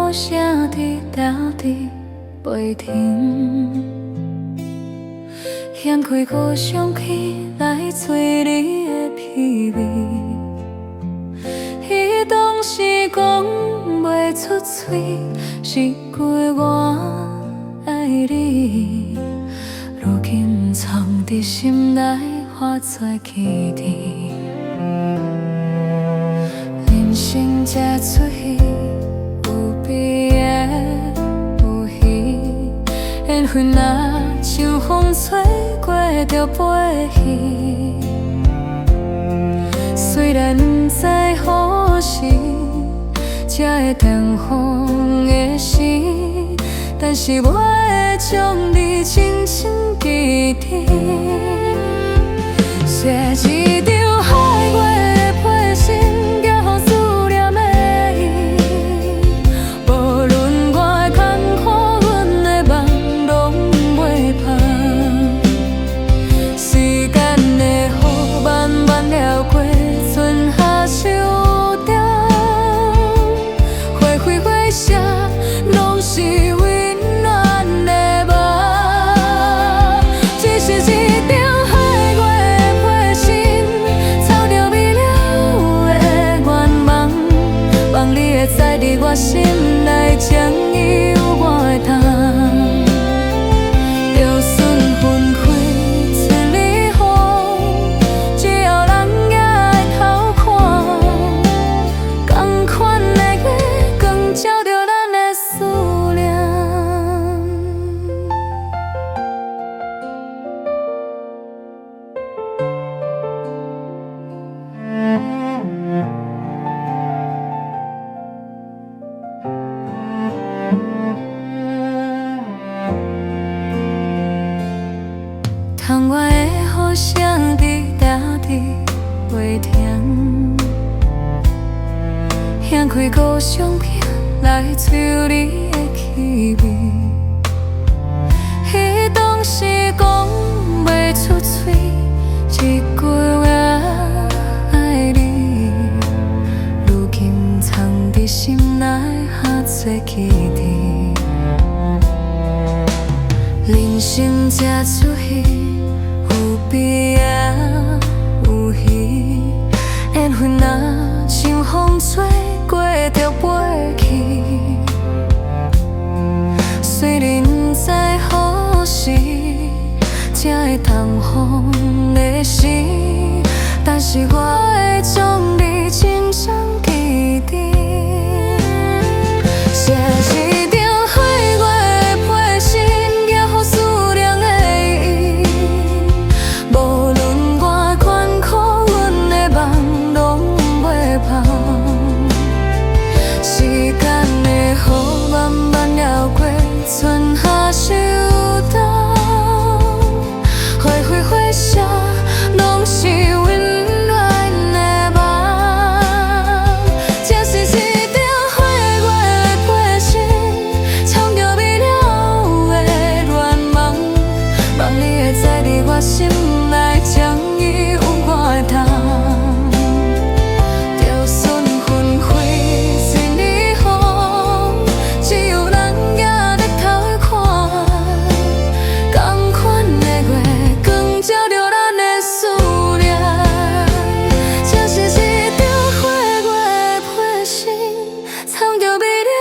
雨声滴答滴袂停，掀开故乡起来吹你的气味。伊当时讲袂出嘴，是句我爱你，如今藏伫心内化作气甜。人生才出戏，有悲也有喜，缘分若像风吹过就飞去。虽然不知何时才会重逢的时，但是我会将你深深记住。写一张海月的批信，寄予思念的伊。无论我的坎坷，阮的梦拢袂芳。时间的雨慢慢流过，春夏秋冬，回回回写，拢是温暖的梦。只是一张海月的批信，藏着美了的愿望，望你会知伫我心内，将伊有我的痛。就算分开千里风，只要人也会偷看，同款的月光照着咱的思念。窗外的雨声滴答滴袂停，掀开故乡片来吹你的气味。伊当时讲袂出嘴，一句我爱你，如今藏伫心内哈做气甜。人生才出戏，有悲也有喜，缘分若像风吹过就飞去。虽然不知何时才会重逢的时，但是我会将你深深记住。写一张海月的批信，寄予思念的伊。无论我的坎坷，阮的梦拢袂芳。时间的雨慢慢流过，春夏秋冬，回回回写，拢是温暖的梦。这是一张海月的批信，藏着美了的愿望，望你会知伫我心内，将伊有我的痛。就算分开千里风，只有人也在偷看，同款的月光照着咱的思念。这是一张海月的批信，藏着美了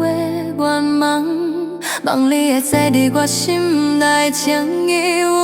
的愿望，望你会知伫我心内，将伊有